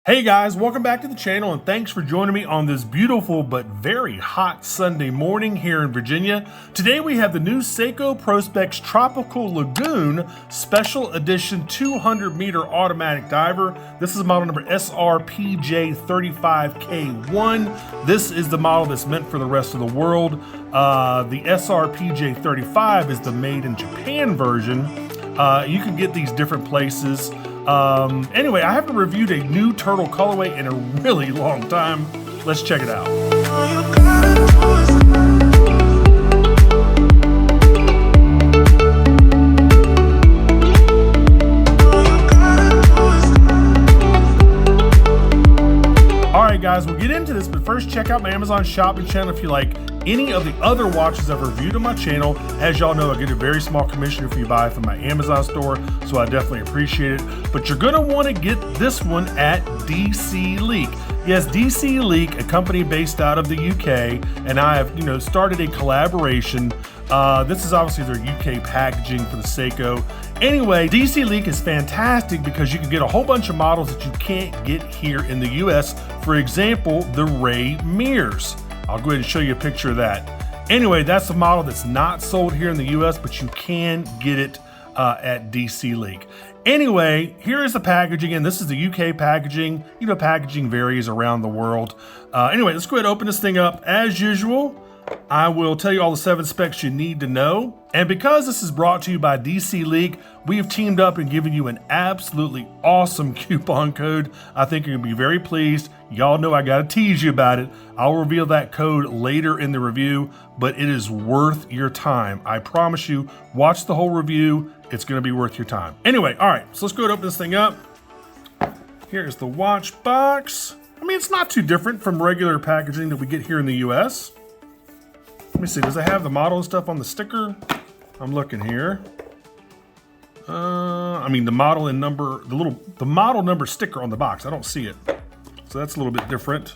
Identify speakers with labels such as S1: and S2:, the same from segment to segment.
S1: Hey guys, welcome back to the channel and thanks for joining me on this beautiful but very hot Sunday morning here in Virginia. Today we have the new Seiko Prospex Tropical Lagoon Special Edition 200 meter automatic diver. This is model number SRPJ35K1. This is the model that's meant for the rest of the world. The SRPJ35 is the made in Japan version. You can get these different places. Anyway, I haven't reviewed a new turtle colorway in a really long time. Let's check it out. Alright guys, we'll get into this, but first check out my Amazon shopping channel if you like any of the other watches I've reviewed on my channel. As y'all know, I get a very small commission if you buy from my Amazon store, so I definitely appreciate it. But you're gonna wanna get this one at DC Leak. Yes, DC Leak, a company based out of the UK, and I have, started a collaboration. This is obviously their UK packaging for the Seiko. Anyway, DC Leak is fantastic because you can get a whole bunch of models that you can't get here in the US. For example, the Ray mirrors. I'll go ahead and show you a picture of that. Anyway, that's a model that's not sold here in the US, but you can get it at DC Leak. Anyway, here is the packaging, and this is the UK packaging. Packaging varies around the world. Anyway, let's go ahead and open this thing up. As usual, I will tell you all the 7 specs you need to know. And because this is brought to you by DC Leak, we have teamed up and given you an absolutely awesome coupon code. I think you're gonna be very pleased. Y'all know I gotta tease you about it. I'll reveal that code later in the review, but it is worth your time. I promise you, watch the whole review. It's gonna be worth your time. Anyway, all right, so let's go ahead and open this thing up. Here's the watch box. I mean, it's not too different from regular packaging that we get here in the US. Let me see, does it have the model and stuff on the sticker? I'm looking here. I mean the model and number, the model number sticker on the box. I don't see it. So that's a little bit different.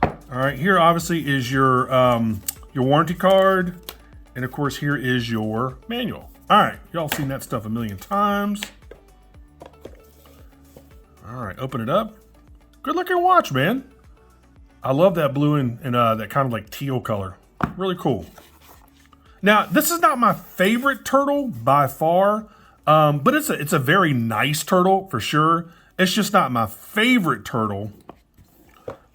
S1: All right, here obviously is your warranty card. And of course here is your manual. All right, y'all seen that stuff a million times. All right, open it up. Good looking watch, man. I love that blue and that kind of like teal color. Really cool. Now, this is not my favorite turtle by far, but it's a very nice turtle for sure. It's just not my favorite turtle.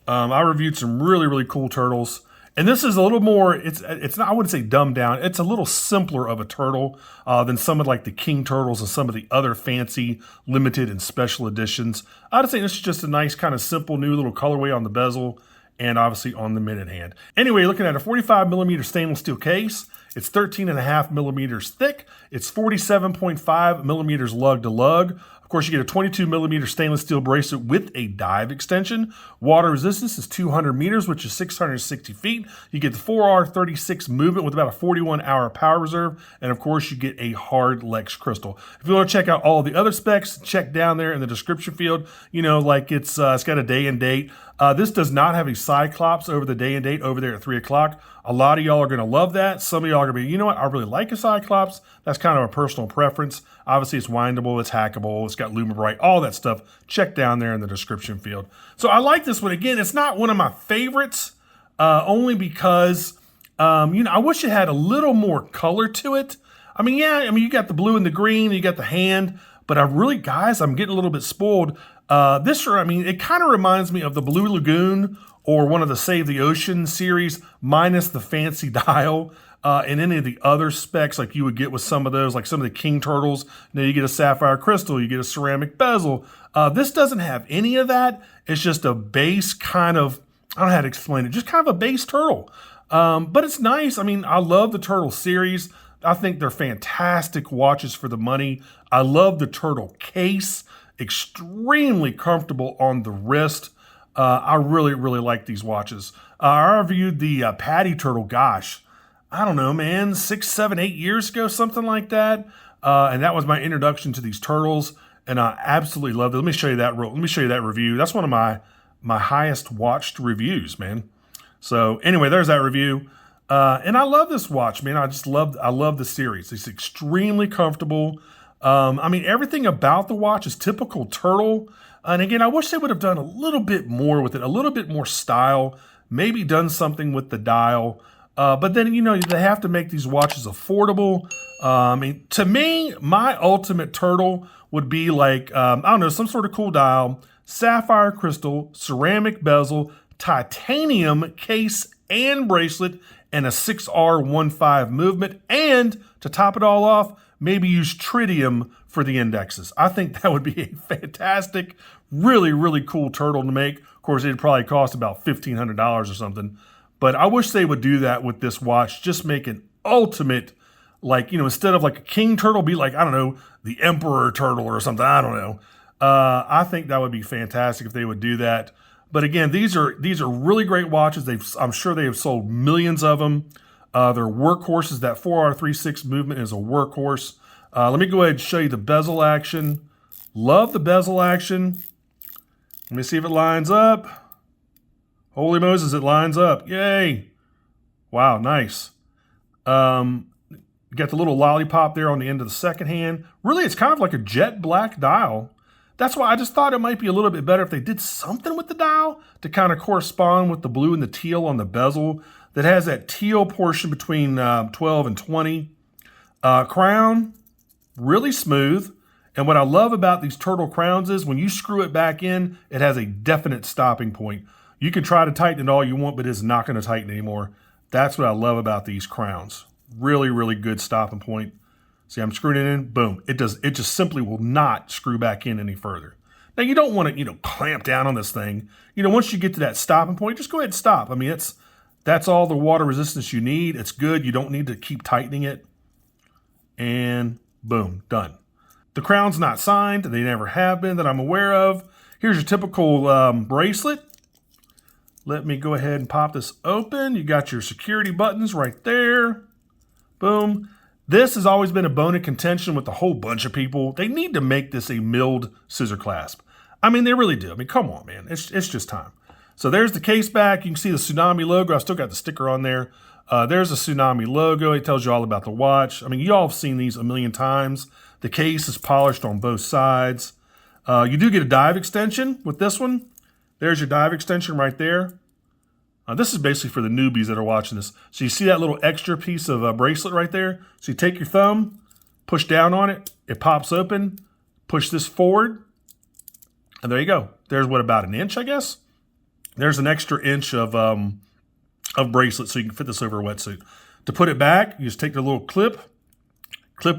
S1: I reviewed some really, really cool turtles, and this is a little more, it's not, I wouldn't say dumbed down. It's a little simpler of a turtle than some of like the king turtles and some of the other fancy limited and special editions. I'd say this is just a nice kind of simple new little colorway on the bezel, and obviously on the minute hand. Anyway, looking at a 45 millimeter stainless steel case. It's 13.5 millimeters thick. It's 47.5 millimeters lug to lug. Of course, you get a 22 millimeter stainless steel bracelet with a dive extension. Water resistance is 200 meters, which is 660 feet. You get the 4R36 movement with about a 41-hour power reserve. And of course, you get a Hardlex crystal. If you want to check out all the other specs, check down there in the description field. Like it's got a day and date. This does not have a Cyclops over the day and date over there at 3 o'clock. A lot of y'all are going to love that. Some of y'all are going to be, you know what, I really like a Cyclops. That's kind of a personal preference. Obviously, it's Windable, it's Hackable, it's got LumiBrite, all that stuff. Check down there in the description field. So I like this one. Again, it's not one of my favorites, only because, I wish it had a little more color to it. You got the blue and the green, you got the hand, but guys, I'm getting a little bit spoiled. It kind of reminds me of the Blue Lagoon or one of the Save the Ocean series, minus the fancy dial and any of the other specs like you would get with some of those, like some of the king turtles. You get a sapphire crystal, you get a ceramic bezel. This doesn't have any of that. It's just a base kind of, I don't know how to explain it, just kind of a base turtle. But it's nice. I love the turtle series. I think they're fantastic watches for the money. I love the turtle case. Extremely comfortable on the wrist. I really, really like these watches. I reviewed the Patty Turtle, gosh, I don't know, man, 6, 7, 8 years ago, something like that. And that was my introduction to these turtles, and I absolutely loved it. Let me show you that review. That's one of my highest watched reviews, man. So anyway, there's that review. And I love this watch, man. I love the series. It's extremely comfortable. Everything about the watch is typical turtle. And again, I wish they would have done a little bit more with it, a little bit more style, maybe done something with the dial. But then, you know, they have to make these watches affordable. I mean, to me, my ultimate turtle would be like, I don't know, some sort of cool dial, sapphire crystal, ceramic bezel, titanium case and bracelet, and a 6R15 movement. And to top it all off, maybe use tritium for the indexes. I think that would be a fantastic, really, really cool turtle to make. Of course, it'd probably cost about $1,500 or something. But I wish they would do that with this watch. Just make an ultimate, like, you know, instead of like a king turtle, be like, I don't know, the emperor turtle or something. I don't know. I think that would be fantastic if they would do that. But again, these are really great watches. I'm sure they have sold millions of them. They're workhorses. That 4R36 movement is a workhorse. Let me go ahead and show you the bezel action. Love the bezel action. Let me see if it lines up. Holy Moses, it lines up. Yay. Wow, nice. Got the little lollipop there on the end of the second hand. Really, it's kind of like a jet black dial. That's why I just thought it might be a little bit better if they did something with the dial to kind of correspond with the blue and the teal on the bezel that has that teal portion between 12 and 20. Crown, really smooth. And what I love about these turtle crowns is when you screw it back in, it has a definite stopping point. You can try to tighten it all you want, but it's not going to tighten anymore. That's what I love about these crowns. Really, really good stopping point. See, I'm screwing it in, boom. It just simply will not screw back in any further. Now, you don't want to, you know, clamp down on this thing. You know, once you get to that stopping point, just go ahead and stop. I mean, that's all the water resistance you need. It's good. You don't need to keep tightening it. And boom, done. The crown's not signed. They never have been that I'm aware of. Here's your typical bracelet. Let me go ahead and pop this open. You got your security buttons right there. Boom. This has always been a bone of contention with a whole bunch of people. They need to make this a milled scissor clasp. I mean, they really do. I mean, come on, man. It's just time. So there's the case back. You can see the Tsunami logo. I still got the sticker on there. There's the Tsunami logo. It tells you all about the watch. I mean, you all have seen these a million times. The case is polished on both sides. You do get a dive extension with this one. There's your dive extension right there. This is basically for the newbies that are watching this. So you see that little extra piece of bracelet right there? So you take your thumb, push down on it, it pops open, push this forward, and there you go. There's what, about an inch, I guess? There's an extra inch of bracelet so you can fit this over a wetsuit. To put it back, you just take the little clip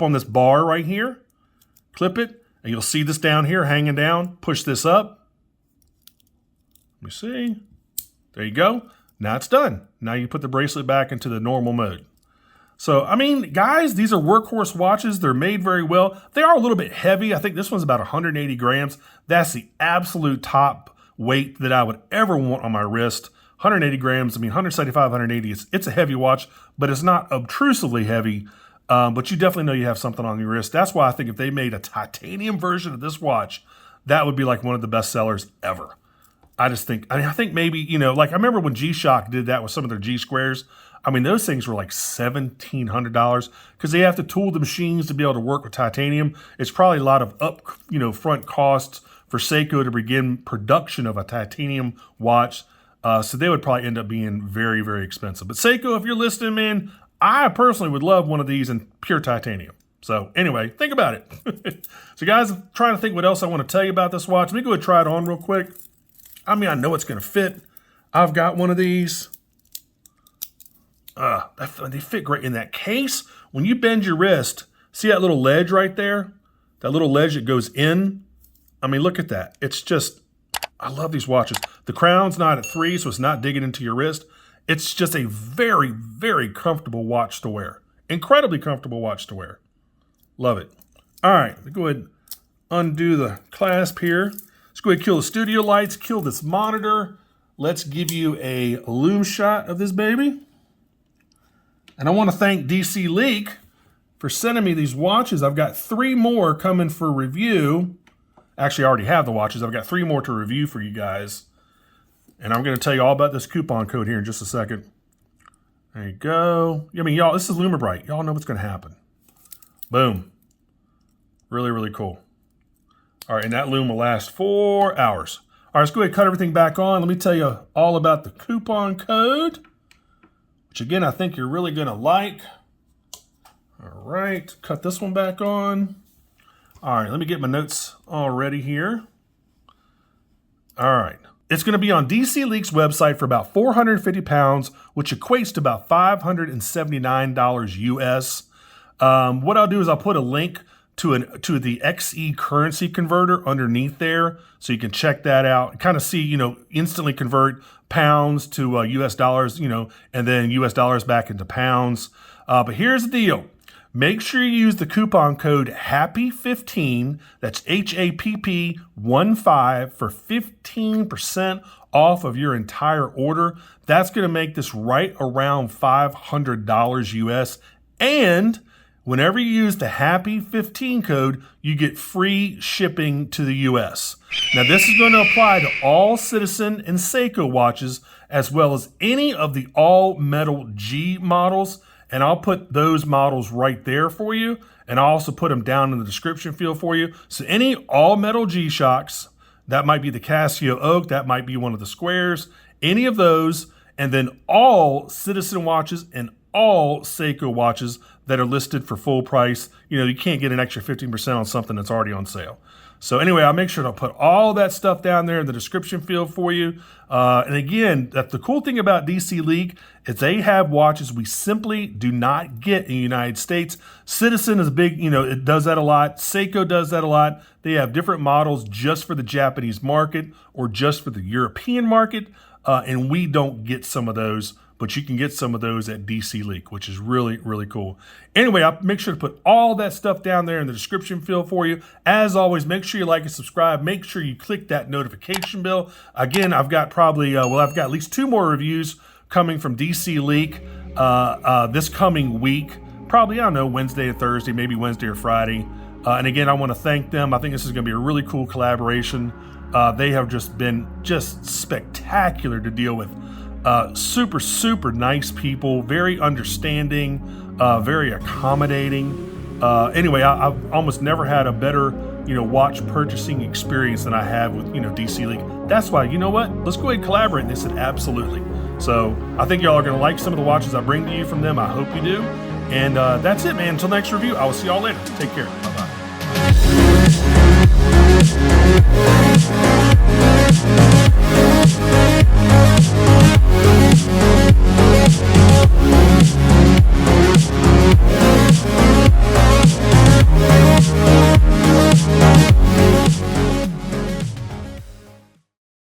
S1: on this bar right here, clip it, and you'll see this down here hanging down. Push this up. Let me see. There you go. Now it's done. Now you put the bracelet back into the normal mode. So, I mean, guys, these are workhorse watches. They're made very well. They are a little bit heavy. I think this one's about 180 grams. That's the absolute top weight that I would ever want on my wrist. 180 grams. I mean, 175, 180. It's a heavy watch, but it's not obtrusively heavy. But you definitely know you have something on your wrist. That's why I think if they made a titanium version of this watch, that would be like one of the best sellers ever. I think maybe, you know, like I remember when G-Shock did that with some of their G-Squares. I mean, those things were like $1,700 because they have to tool the machines to be able to work with titanium. It's probably a lot of front costs for Seiko to begin production of a titanium watch. So they would probably end up being very, very expensive. But Seiko, if you're listening, man, I personally would love one of these in pure titanium. So anyway, think about it. So guys, I'm trying to think what else I want to tell you about this watch. Let me go ahead and try it on real quick. I mean, I know it's going to fit. I've got one of these. They fit great in that case. When you bend your wrist, see that little ledge right there? That little ledge that goes in? I mean, look at that. It's just, I love these watches. The crown's not at 3, so it's not digging into your wrist. It's just a very, very comfortable watch to wear. Incredibly comfortable watch to wear. Love it. All right, let me go ahead and undo the clasp here. Let's go ahead and kill the studio lights, kill this monitor. Let's give you a Lume shot of this baby. And I want to thank DC Leak for sending me these watches. I've got 3 more coming for review. Actually, I already have the watches. I've got 3 more to review for you guys. And I'm going to tell you all about this coupon code here in just a second. There you go. I mean, y'all, this is LumiBrite. Y'all know what's going to happen. Boom. Really, really cool. All right, and that Lume will last 4 hours. All right, let's go ahead and cut everything back on. Let me tell you all about the coupon code, which again, I think you're really gonna like. All right, cut this one back on. All right, let me get my notes all ready here. All right, it's gonna be on DC Leak's website for about 450 pounds, which equates to about $579 US. What I'll do is I'll put a link to the XE currency converter underneath there, so you can check that out. Kind of see, instantly convert pounds to US dollars, and then US dollars back into pounds. But here's the deal. Make sure you use the coupon code HAPPY15, that's HAPP15 for 15% off of your entire order. That's gonna make this right around $500 US. And whenever you use the HAPPY15 code, you get free shipping to the US. Now this is going to apply to all Citizen and Seiko watches, as well as any of the all metal G models. And I'll put those models right there for you. And I'll also put them down in the description field for you. So any all metal G-Shocks, that might be the Casio Oak, that might be one of the squares, any of those, and then all Citizen watches and all Seiko watches that are listed for full price. You can't get an extra 15% on something that's already on sale. So anyway, I'll make sure to put all that stuff down there in the description field for you. And again, the cool thing about DC Leak is they have watches we simply do not get in the United States. Citizen is big, it does that a lot. Seiko does that a lot. They have different models just for the Japanese market or just for the European market. And we don't get some of those, but you can get some of those at DC Leak, which is really, really cool. Anyway, I'll make sure to put all that stuff down there in the description field for you. As always, make sure you like and subscribe. Make sure you click that notification bell. Again, I've got probably, I've got at least 2 more reviews coming from DC Leak this coming week. Probably, I don't know, Wednesday or Thursday, maybe Wednesday or Friday. And again, I want to thank them. I think this is going to be a really cool collaboration. They have just been spectacular to deal with. Super, super nice people, very understanding, very accommodating. Anyway, I've almost never had a better, watch purchasing experience than I have with, DC Leak. That's why, let's go ahead and collaborate. And they said, absolutely. So I think y'all are going to like some of the watches I bring to you from them. I hope you do. And that's it, man. Until next review, I will see y'all later. Take care. Bye-bye.